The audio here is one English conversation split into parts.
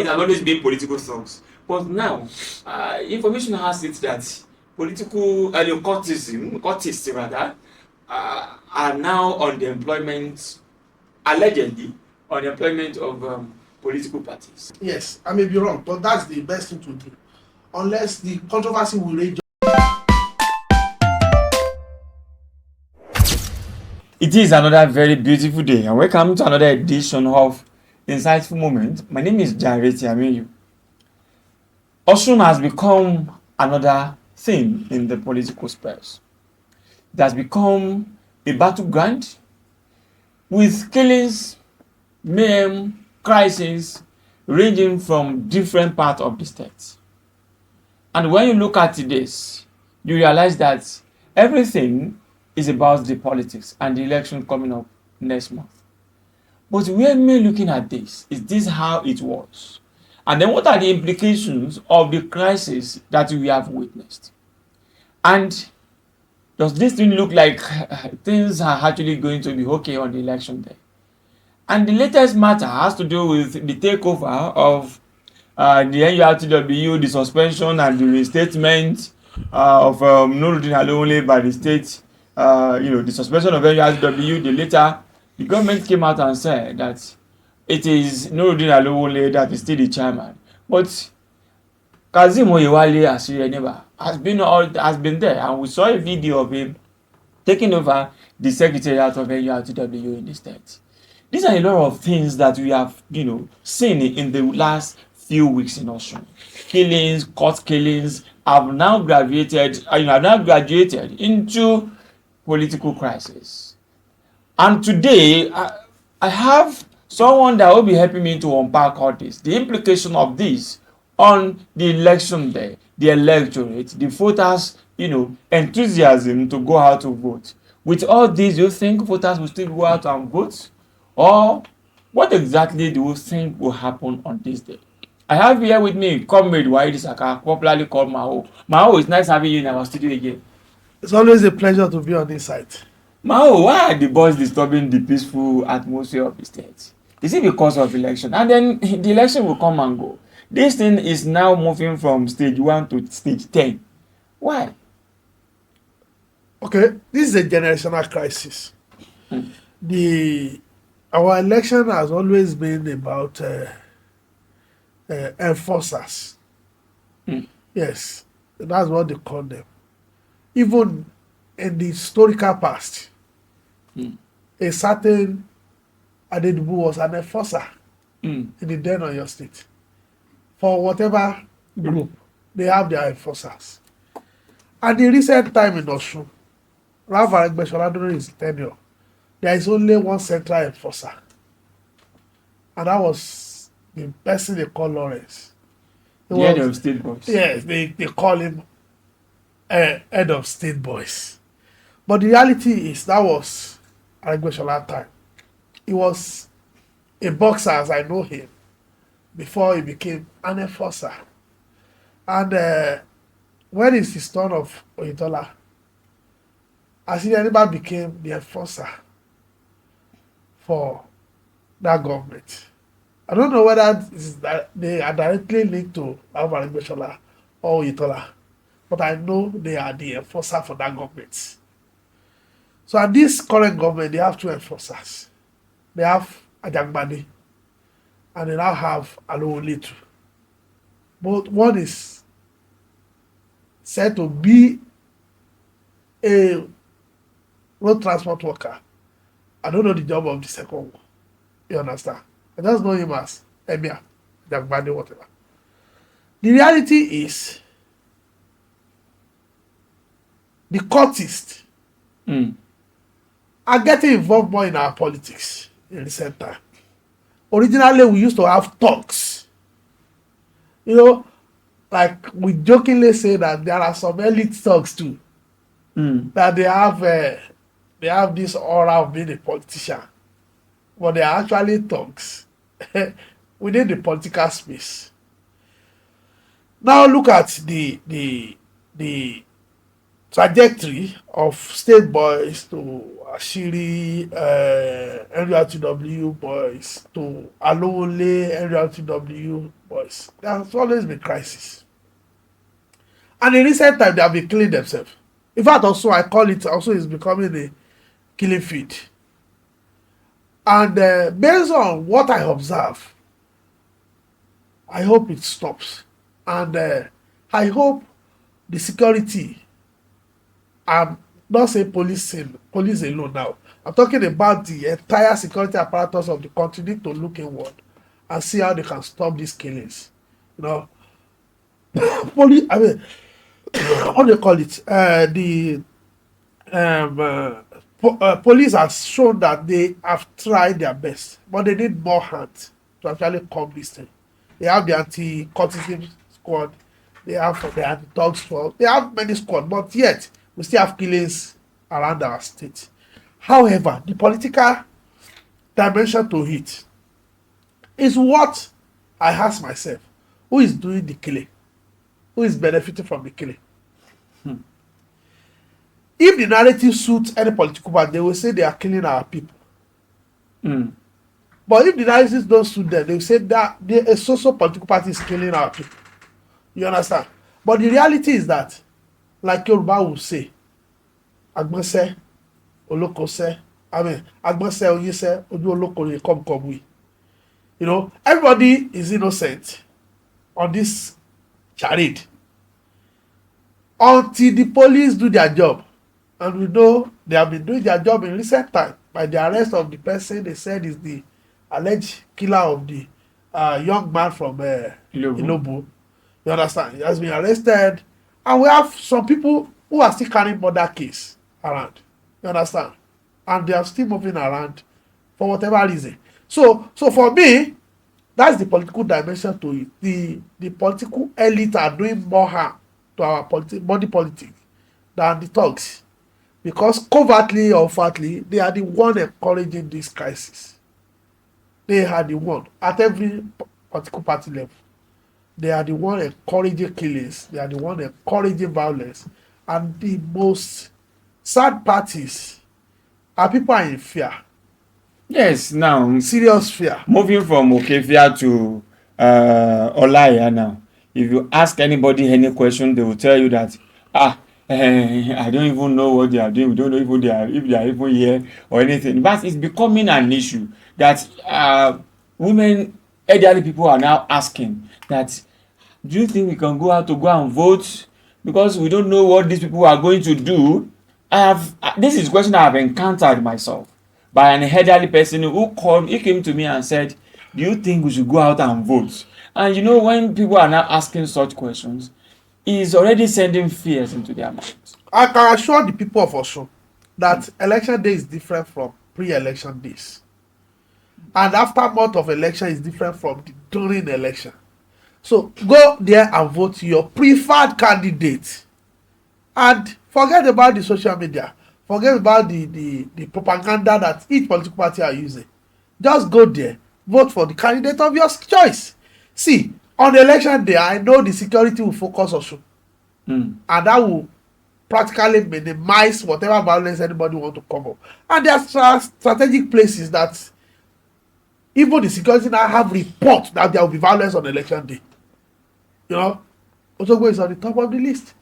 it has always been political thugs. But now, information has it that political cultists rather, are now on the employment, allegedly, on the employment of political parties. Yes, I may be wrong, but that's the best thing to do. Unless the controversy will rage. It is another very beautiful day, and welcome to another edition of Insightful Moment. My name is Jare Tiamiyu. Osun has become another thing in the political space. It has become a battleground with killings, mayhem, crises ranging from different parts of the state. And when you look at this, you realize that everything is about the politics and the election coming up next month. But when we're looking at this, is this how it was? And then what are the implications of the crisis that we have witnessed? And does this thing look like things are actually going to be okay on the election day? And the latest matter has to do with the takeover of the NURTW, the suspension and the reinstatement of Nuruddin Alowole by the state. The suspension of NURTW, the government came out and said that it is Nuruddin Alowole that is still the chairman. But Kazeem Oyewale has been there, and we saw a video of him taking over the secretariat of NURTW in the state. These are a lot of things that we have, seen in the last few weeks in Osun. Killings, court killings have now graduated into political crisis. And today, I have someone that will be helping me to unpack all this, the implication of this on the election day, the electorate, the voters, enthusiasm to go out to vote. With all this, do you think voters will still go out and vote? Or what exactly do you think will happen on this day? I have here with me Comrade Waheed Saka, popularly called Mao. Mao, it's nice having you in our studio again. It's always a pleasure to be on this site. Mao, why are the boys disturbing the peaceful atmosphere of the state? Is it because of election? And then the election will come and go. This thing is now moving from stage 1 to stage 10. Why? Okay, this is a generational crisis. Our election has always been about enforcers. Yes, that's what they call them. Even in the historical past, a certain Adedibu was an enforcer in the Den of your state. For whatever group, they have their enforcers. At the recent time in Osun, Ralph Aregbesola during his tenure, there is only one central enforcer. And that was the person they call Lawrence. The head of state boys. Yes, they call him head of state boys. But the reality is that was Aregbesola time. He was a boxer as I know him before he became an enforcer. And when it's his turn of Oyetola, Asinianiba became the enforcer for that government. I don't know whether they are directly linked to Alvaro Aregbesola or Oyetola, but I know they are the enforcer for that government. So at this current government, they have two enforcers. They have Ajagbade, and they now have Alowole too. But one is said to be a road transport worker. I don't know the job of the second one. You understand? I just know him as Emir, Ajagbade, whatever. The reality is, the cultists are getting involved more in our politics in recent time. Originally, we used to have talks. Like we jokingly say that there are some elite talks too. That they have this aura of being a politician. But they are actually talks within the political space. Now look at the trajectory of state boys to Ashiri, NURTW boys to Alowole, NURTW boys. There has always been crisis. And in recent time, they have been killing themselves. In fact, also, I call it, also is becoming a killing field. And based on what I observe, I hope it stops. And I hope the security, I'm not saying police alone now. I'm talking about the entire security apparatus of the country need to look inward and see how they can stop these killings. You know, police, I mean, what do you call it? Police has shown that they have tried their best, but they need more hands to actually comb this thing. They have the anti-cultism squad, they have the anti-thug squad, they have many squads, but yet we still have killings around our state. However, the political dimension to it is what I ask myself: who is doing the killing? Who is benefiting from the killing? If the narrative suits any political party, they will say they are killing our people. But if the narrative don't suit them, they will say that a social political party is killing our people. You understand? But the reality is that, like Yoruba will say, Agbonse, Olokose, Agbonse, Oyese, Oju Olokore, come we. You know, everybody is innocent on this charade until the police do their job. And we know they have been doing their job in recent time by the arrest of the person they said is the alleged killer of the young man from Ilobu. You understand? He has been arrested. And we have some people who are still carrying murder case around. You understand? And they are still moving around for whatever reason. So for me, that's the political dimension to it. The political elite are doing more harm to our body politics than the thugs. Because covertly or overtly, they are the one encouraging this crisis. They are the one at every political party level. They are the one encouraging killings. They are the one encouraging violence. And the most sad parties are people are in fear. Yes, now Serious fear. moving from Okefia to Olaya now. If you ask anybody any question, they will tell you that I don't even know what they are doing. We don't know if they are even here or anything. But it's becoming an issue that women, elderly people are now asking that, do you think we can go out to go and vote? Because we don't know what these people are going to do. This is a question I have encountered myself by an elderly person he came to me and said, do you think we should go out and vote? And you know, when people are now asking such questions, is already sending fears into their minds. I can assure the people of Osun that election day is different from pre-election days. And aftermath of election is different from the during election. So go there and vote your preferred candidate. And forget about the social media. Forget about the propaganda that each political party are using. Just go there, vote for the candidate of your choice. See, on the election day, I know the security will focus on Osun. And that will practically minimize whatever violence anybody want to come up. And there are strategic places that even the security now have report that there will be violence on election day. You know, Osogbo is on the top of the list.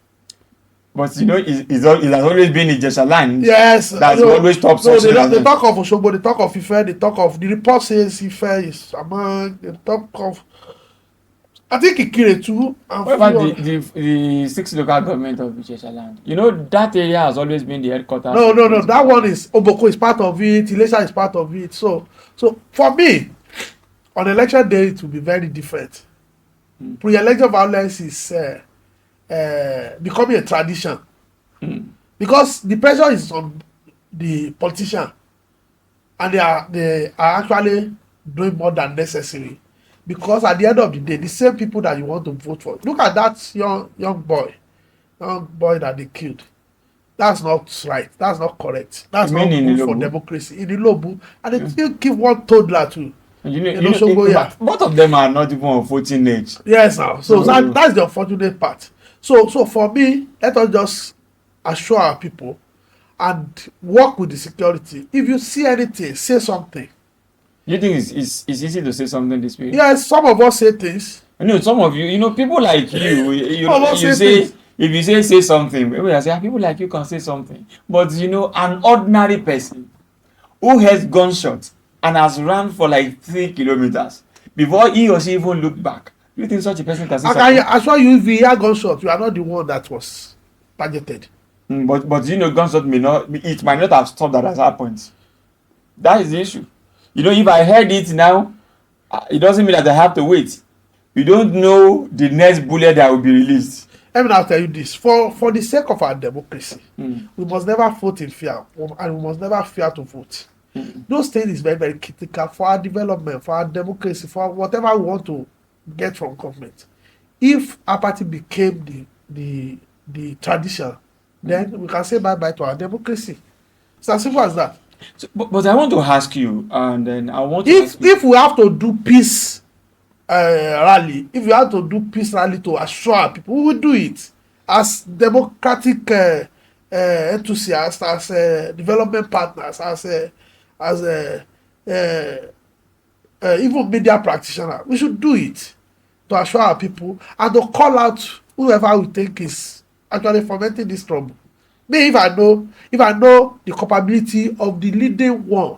But you know, it has always been Ijesha land. Yes, that's always top. So they talk of Osogbo, they talk of Ife, they talk of the report says Ife is among the top of. I think Ikire too. What about the 6 local government of Ijesha land? You know, that area has always been the headquarters. No. That one is Oboko is part of it. Ilesha is part of it. So for me, on election day, it will be very different. Pre-election violence is becoming a tradition because the pressure is on the politician, and they are actually doing more than necessary. Because at the end of the day, the same people that you want to vote for, look at that young boy that they killed. That's not right. That's not correct. That's not good for democracy. In Ilobu, and they still give one toddler too. Both of them are not even of voting age. Yes, now. So that's the unfortunate part. So for me, let us just assure our people, and work with the security. If you see anything, say something. You think it's easy to say something this way? Yes, some of us say things. No, some of you, people like Some of us you say say, things. if you say something, maybe I say, people like you can say something. But an ordinary person who has gunshot and has run for like 3 kilometers before he or she even look back, do you think such a person can say I something? can assure you, if you hear gunshot, you are not the one that was targeted. But gunshot it might not have stopped at that point. That is the issue. If I heard it now, it doesn't mean that I have to wait. You don't know the next bullet that will be released. Let me now tell you this. For the sake of our democracy, we must never vote in fear, and we must never fear to vote. Those things is very, very critical for our development, for our democracy, for whatever we want to get from government. If apathy became the tradition, then we can say bye-bye to our democracy. It's as simple as that. So, but I want to ask you, and then I want to ask you, If we have to do peace rally, if we have to do peace rally to assure our people, we will do it as democratic enthusiasts, as development partners, as even media practitioners. We should do it to assure our people and to call out whoever we think is actually fomenting this trouble. Me, if I know the culpability of the leading one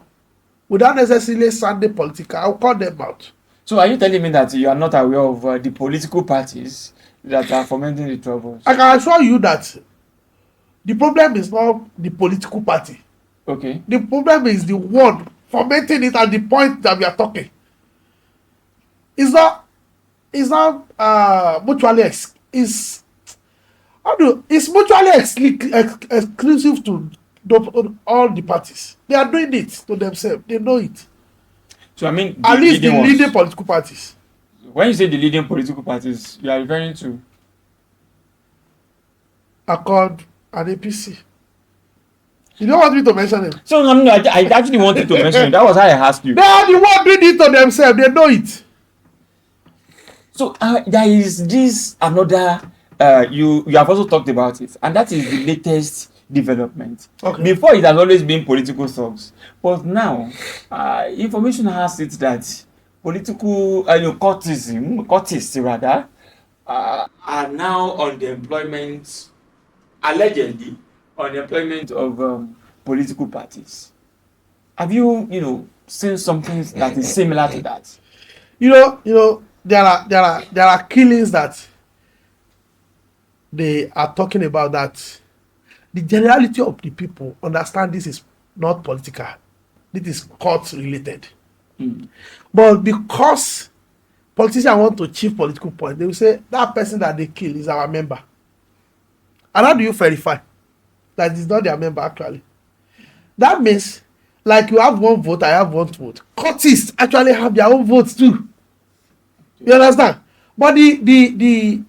without necessarily sounding political, I will call them out. So are you telling me that you are not aware of the political parties that are fomenting the troubles? I can assure you that the problem is not the political party. Okay. The problem is the one fomenting it at the point that we are talking. It's not mutually it's mutually exclusive to all the parties. They are doing it to themselves. They know it. So I mean, at least the leading political parties. When you say the leading political parties, you are referring to Accord and APC. You don't want me to mention them. So I actually wanted to mention it. That was how I asked you. They are the one doing it to themselves. They know it. So there is this another. You have also talked about it, and that is the latest development. Okay. Before, it has always been political thugs, but now information has it that political cultists rather are now on the employment, allegedly on the employment of political parties. Have you seen something that is similar to that? There are killings that they are talking about, that the generality of the people understand this is not political. This is court related. But because politicians want to achieve political point, they will say that person that they kill is our member. And how do you verify that it's not their member actually? That means, like you have one vote, I have one vote. Cultists actually have their own votes too. You understand? But the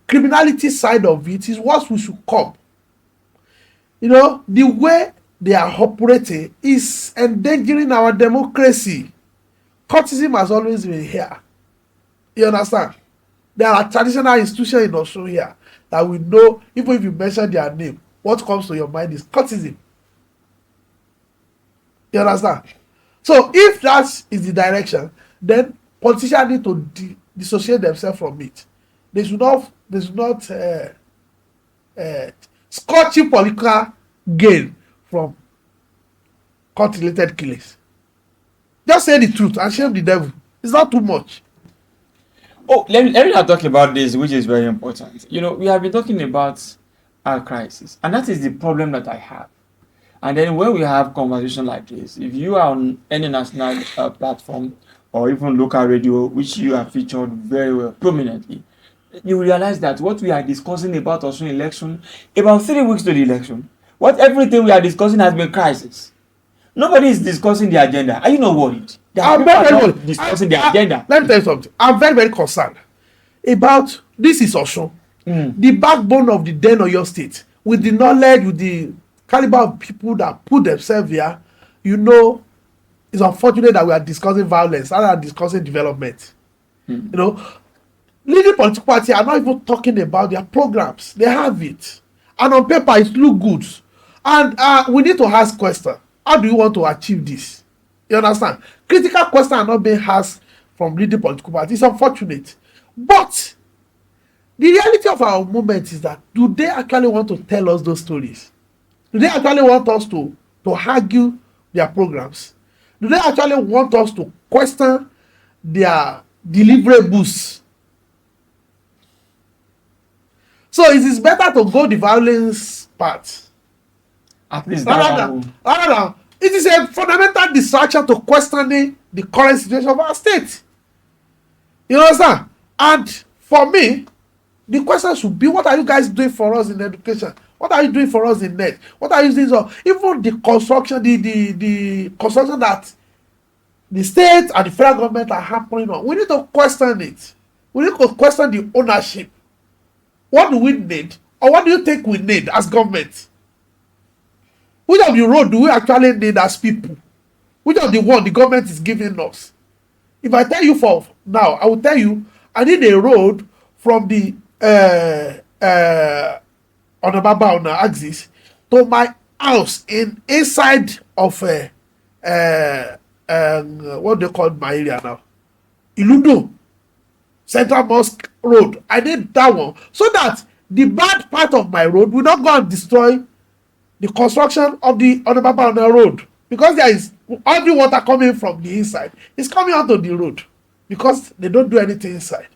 criminality side of it is what we should come. The way they are operating is endangering our democracy. Cultism has always been here. You understand? There are traditional institutions in Osun here that we know, even if you mention their name, what comes to your mind is cultism. You understand? So if that is the direction, then politicians need to dissociate themselves from it. They should not scorching political gain from cult-related killings. Just say the truth and shame the devil. It's not too much. Oh, let me now talk about this, which is very important. We have been talking about our crisis, and that is the problem that I have. And then when we have conversation like this, if you are on any national platform or even local radio, which you have featured very well, prominently, you realize that what we are discussing about Osun election, about 3 weeks to the election, everything we are discussing has been crisis. Nobody is discussing the agenda. Are you not worried? I'm very worried. Discussing the agenda. Let me tell you something. I'm very, very concerned about this. Is Osun, the backbone of the den of your state, with the knowledge, with the caliber of people that put themselves here. It's unfortunate that we are discussing violence rather than discussing development. Leading political parties are not even talking about their programs. They have it. and on paper it look good, and we need to ask question. How do you want to achieve this? You understand? Critical questions are not being asked from leading political parties. It's unfortunate, but the reality of our moment is that, do they actually want to tell us those stories? Do they actually want us to argue their programs? Do they actually want us to question their deliverables? So it is better to go the violence part. At least Rather than it is a fundamental distraction to questioning the current situation of our state. You understand? And for me, the question should be, what are you guys doing for us in education? What are you doing for us in net? What are you doing for even the construction, the construction that the state and the federal government are happening on? We need to question it. We need to question the ownership. What do we need, or what do you think we need as government? Which of the road do we actually need as people? Which of the one the government is giving us? If I tell you for now, I will tell you I need a road from the on the Baba on the axis to my house inside of what they call my area now, Iludo Central Mosque Road. I need that one so that the bad part of my road will not go and destroy the construction of the Baba on the road, because there is every water coming from the inside is coming onto the road because they don't do anything inside.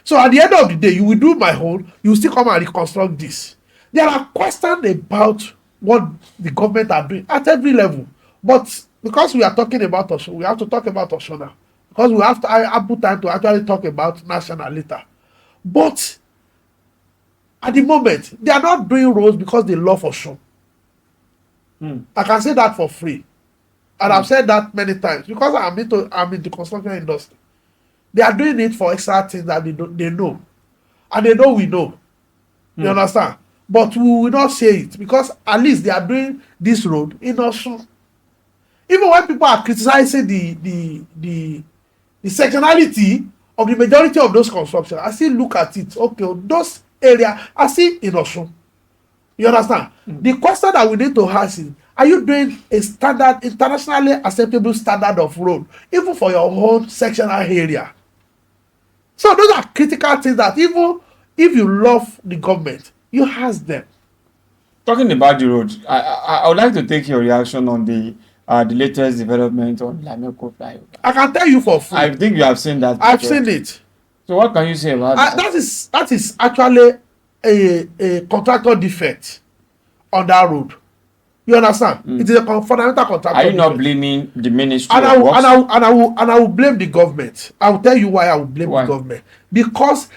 So at the end of the day, you will do my whole, you will still come and reconstruct this. There are questions about what the government are doing at every level. But because we are talking about Osun, we have to talk about Osun now. Because we have to ample time to actually talk about national later. But at the moment, they are not doing roads because they love Osun. I can say that for free. And I've said that many times because I'm in the construction industry. They are doing it for extra things that they know. And they know we know. You understand? But we will not say it because at least they are doing this road in Osun. Even when people are criticizing the sectionality of the majority of those constructions, I still look at it. Okay, those areas are still in Osun. You understand? The question that we need to ask is, are you doing a standard, internationally acceptable standard of road, even for your own sectional area? So those are critical things that even if you love the government, you ask them. Talking about the road, I would like to take your reaction on the latest development on Lameko flyover. I can tell you for free. I think you have seen that. I've seen it. So what can you say about that? That is actually a contractor defect on that road. You understand? It is a fundamental contractor. Are you not defect. blaming the ministry? And I will blame the government. I will tell you why I will blame the government. Because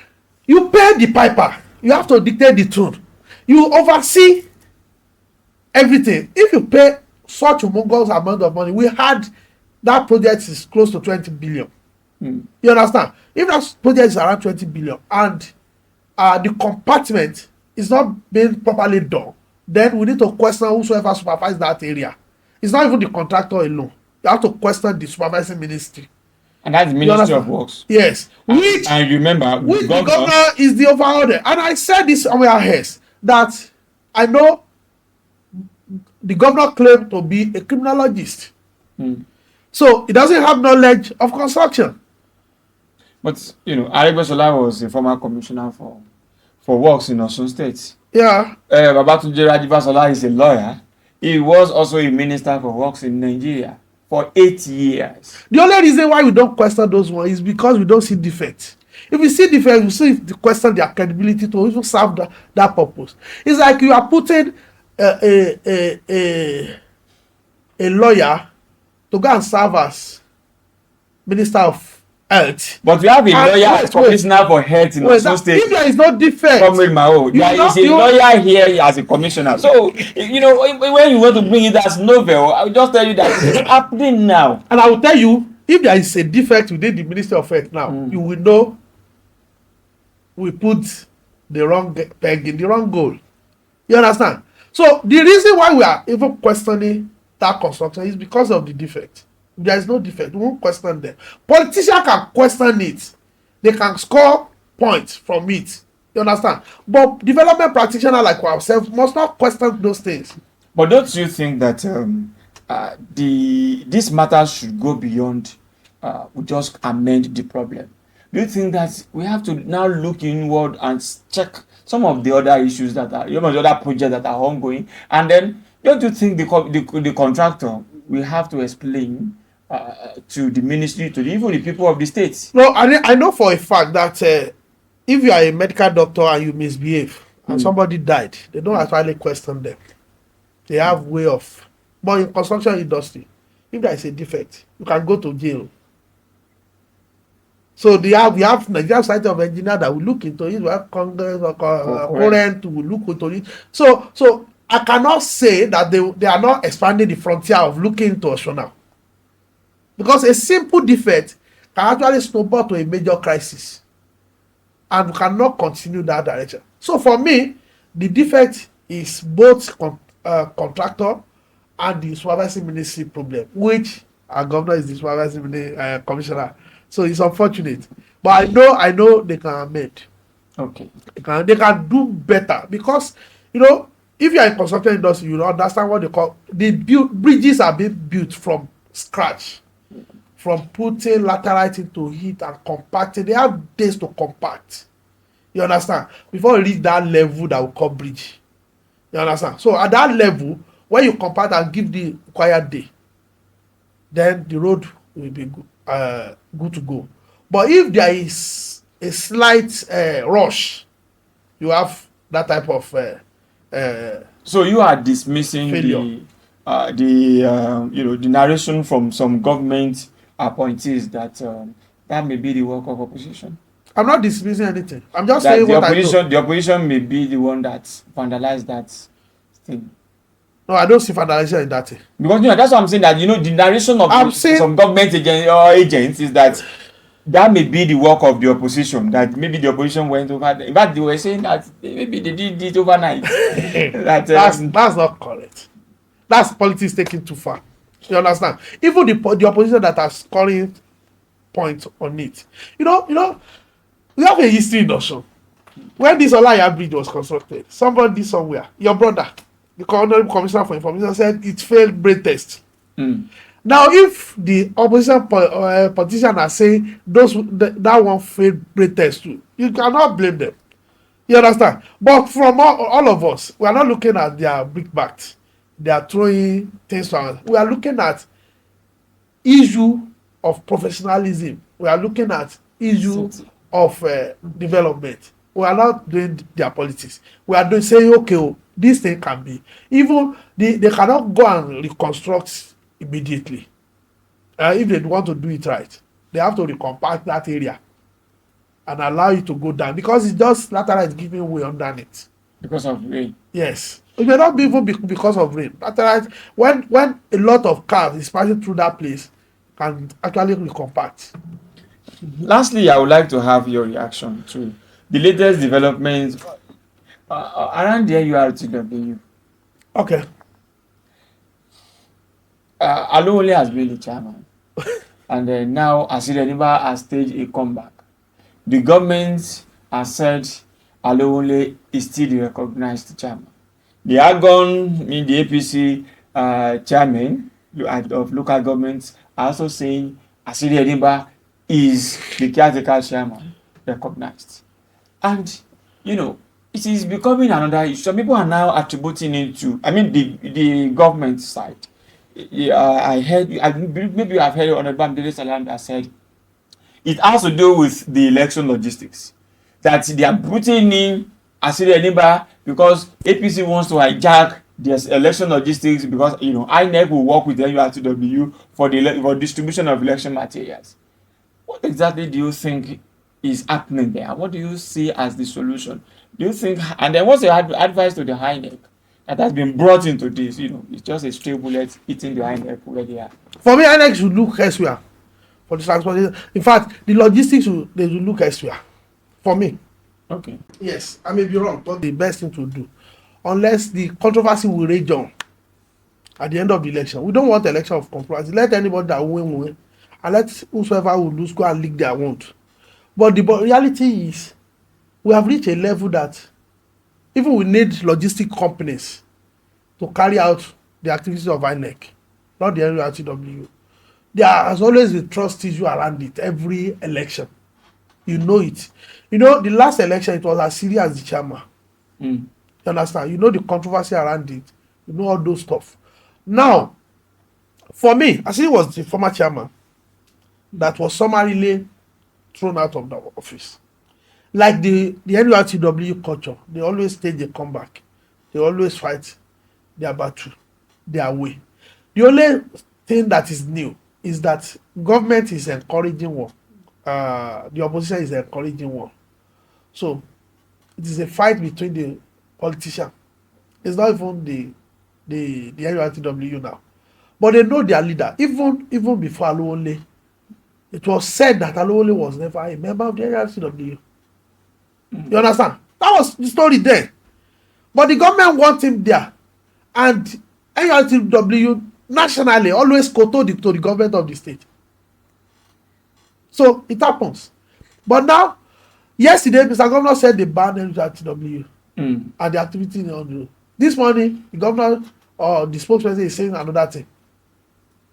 you pay the piper, you have to dictate the tune. You oversee everything. If you pay such a humongous amount of money, we had that project is close to 20 billion. You understand? If that project is around 20 billion and the compartment is not being properly done, then we need to question whosoever supervises that area. It's not even the contractor alone. You have to question the supervising ministry. And that's the Ministry of Works. Yes. And remember, the governor is the overall. And I said this on my heads that I know the governor claimed to be a criminologist. So he doesn't have knowledge of construction. But you know, Aregbesola was a former commissioner for works in Osun State. Yeah. Babatunde Rajivasola is a lawyer. He was also a minister for works in Nigeria for 8 years. The only reason why we don't question those ones is because we don't see defects. If we see defects, we see if the question their credibility to even serve that purpose. It's like you are putting a lawyer to go and serve as Minister of Health. But we have a lawyer as commissioner for health in Osun State. If there is no defect, there is a lawyer here as a commissioner. So you know, when you want to bring it as novel, I will just tell you that it's happening now. And I will tell you, if there is a defect within the Ministry of Health now, you will know we put the wrong peg in the wrong goal. You understand? So the reason why we are even questioning that construction is because of the defect. If there is no defect, we won't question them. Politicians can question it. They can score points from it. You understand? But development practitioners like ourselves must not question those things. But don't you think that this matter should go beyond we just amend the problem? Do you think that we have to now look inward and check some of the other issues that are, the other projects that are ongoing, and then don't you think the contractor will have to explain to the ministry, to even the people of the state? No, I know for a fact that if you are a medical doctor and you misbehave and somebody died, they don't actually question them. They have way of. But in construction industry, if there is a defect, you can go to jail. So we have Nigerian Society of Engineers that will look into it. We have Congress or current will look into it. So I cannot say that they are not expanding the frontier of looking into Osun now, because a simple defect can actually snowball to a major crisis, and we cannot continue that direction. So for me, the defect is both contractor and the supervising ministry problem, which our governor is the supervising commissioner. So it's unfortunate, but I know they can amend. Okay. They can do better, because if you are in construction industry, you understand what they call bridges are being built from scratch, from putting laterite into it and compacting. They have days to compact. You understand? Before you reach that level that we call bridge. You understand? So at that level, when you compact and give the required day, then the road will be good to go. But if there is a slight rush, you have that type of so you are dismissing failure. the narration from some government appointees that that may be the work of opposition. I'm not dismissing anything. I'm just saying what I know. The opposition may be the one that vandalized that thing. No, I don't see vandalization in that thing. Because that's what I'm saying, that the narration of some government agents is that may be the work of the opposition. That maybe the opposition went over. In fact, they were saying that maybe they did it overnight. That's not correct. That's politics taken too far. You understand? Even the opposition that are scoring points on it. We have a history in Osun. When this Olaya bridge was constructed, somebody somewhere, your brother, the Honorable Commissioner for Information, said it failed brain test. Now, if the opposition politicians are saying that one failed brain test too, you cannot blame them. You understand? But from all of us, we are not looking at their brickbats. They are throwing things around. We are looking at issue of professionalism. We are looking at issue of development. We are not doing their politics. We are saying, okay, this thing can be. Even they cannot go and reconstruct immediately. If they want to do it right, they have to recompact that area and allow it to go down, because it's just lateral is giving way underneath. Because of rain. Yes. It may not be even because of rain. Lateral, when a lot of cars is passing through that place, can actually recompact. Lastly, I would like to have your reaction to the latest developments around the URTW. Okay. Alowole has been the chairman, and now Asireniba has staged a comeback. The government has said Alowole is still the recognized chairman. The Argon, the APC chairman of local governments, are also saying Asireniba is the caretaker chairman recognized. And it is becoming another issue. Some people are now attributing it to, the government side. I heard, maybe I've heard Honorable Bamidele Salam that said it has to do with the election logistics. That they are putting in Asireniba because APC wants to hijack the election logistics, because INEC will work with the URTW for distribution of election materials. What exactly do you think is happening there? What do you see as the solution? Do you think, and then what's your advice to the INEC that has been brought into this? It's just a stray bullet hitting the INEC where they are. For me, INEC should look elsewhere for the transportation. In fact, the logistics they should look elsewhere. For me. Okay. Yes, I may be wrong, but the best thing to do, unless the controversy will rage on at the end of the election. We don't want election of controversy. Let anybody that win, and let whosoever will lose go and leak their wound. But the reality is, we have reached a level that even we need logistic companies to carry out the activities of INEC, not the NURTW. There has always been trust issue around it every election. You know it. You know, the last election, it was as serious as the chairman. Mm. You understand? You know the controversy around it. You know all those stuff. Now, for me, as it was the former chairman that was summarily thrown out of the office. Like the NURTW culture, they always stage a comeback. They always fight their battle, their way. The only thing that is new is that government is encouraging war. The opposition is encouraging war. So it is a fight between the politician. It's not even the NURTW now. But they know their leader. Even before Alowole, it was said that Alowole was never a member of the NURTW. You understand? That was the story there. But the government wants him there. And NURTW nationally always kowtow to the government of the state. So it happens. But now, yesterday, Mr. Governor said they banned NURTW and the activity on the road. This morning, the governor or the spokesperson is saying another thing.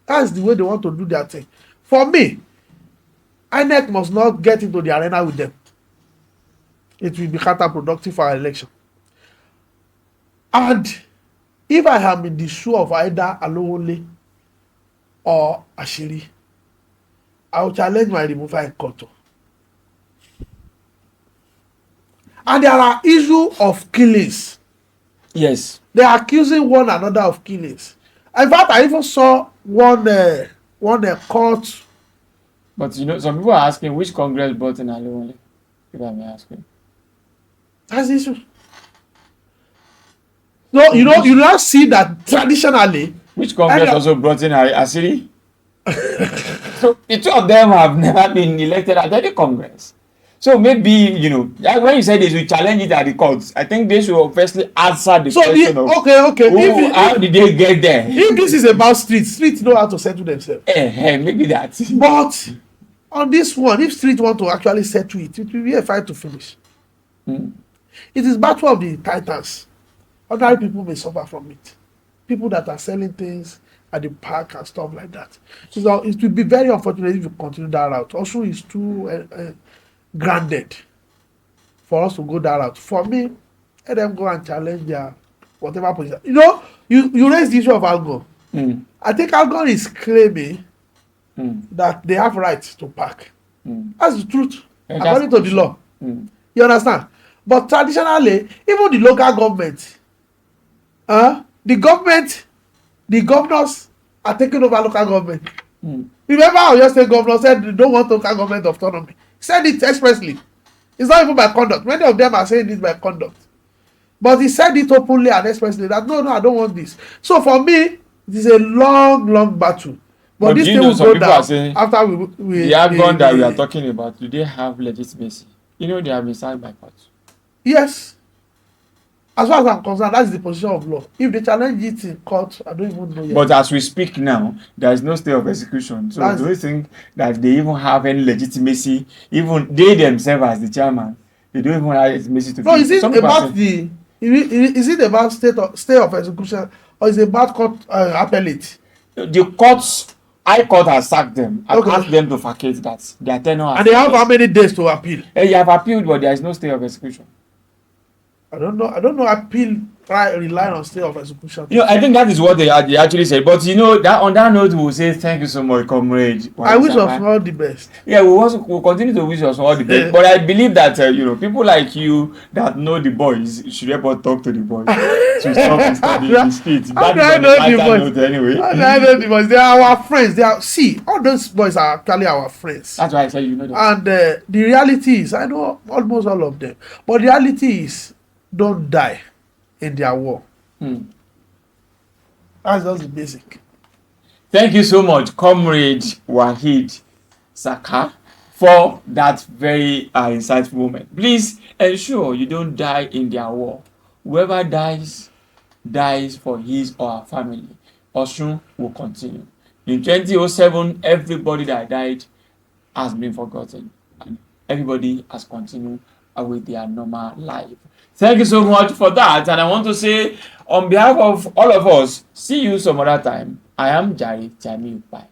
That's the way they want to do their thing. For me, INEC must not get into the arena with them. It will be counterproductive for our election. And if I am in the shoe of either Alowole or Ashiri, I will challenge my removal in court. And there are issues of killings. Yes. They are accusing one another of killings. In fact, I even saw one court. But you know, some people are asking which Congress brought in Alowole, if I may ask you. That's the issue. No, you now see that traditionally. Which Congress also brought in Asiri? So the two of them have never been elected at any Congress. So maybe, you know, when you said they should challenge it at the courts, I think they should firstly answer the question of okay. How did they get there? If this is about streets know how to settle themselves. Maybe that. But on this one, if street want to actually settle it, it will be a fight to finish. It is battle of the titans. Ordinary people may suffer from it. People that are selling things at the park and stuff like that. So it will be very unfortunate if you continue that route. Also, it's too grounded for us to go that route. For me, let them go and challenge their whatever position. You know, you raised the issue of Algon. I think Algon is claiming that they have rights to park. That's the truth, according to the law. You understand? But traditionally, even the local government, the governors are taking over local government. Remember how your state governor said they don't want local government autonomy? He said it expressly. It's not even by conduct. Many of them are saying this by conduct. But he said it openly and expressly that no, I don't want this. So for me, it is a long battle. But this thing will go down after we the Algon that we are talking about, do they have legitimacy? You know, they have been signed by court. Yes. As far as I'm concerned, that's the position of law. If they challenge it in court, I don't even know yet. But as we speak now, there is no stay of execution. So do you think that they even have any legitimacy? Even they themselves as the chairman, they don't even have legitimacy to. No, is it about stay of execution or is it about court appellate? The courts, High Court has sacked them and asked them to vacate that their tenure. And they have how many days to appeal? You have appealed, but there is no stay of execution. I don't know. Appeal rely on stay of execution. You know, I think that is what they actually said. But you know, that on that note, we'll say thank you so much, Comrade. I wish us all the best. Yeah, we'll continue to wish us all the best. But I believe that you know, people like you that know the boys should help us talk to the boys to stop studying the street. That is on the note anyway. I know the boys. They are our friends. All those boys are actually our friends. That's why I said you know them. And the reality is, I know almost all of them. But the reality is, don't die in their war. That's just the basic. Thank you so much, Comrade Waheed Saka, for that very insightful moment. Please ensure you don't die in their war. Whoever dies for his or her family. Osun will continue. In 2007, everybody that died has been forgotten. And everybody has continued with their normal life. Thank you so much for that. And I want to say, on behalf of all of us, see you some other time. I am Jare Tiamiyu. Bye.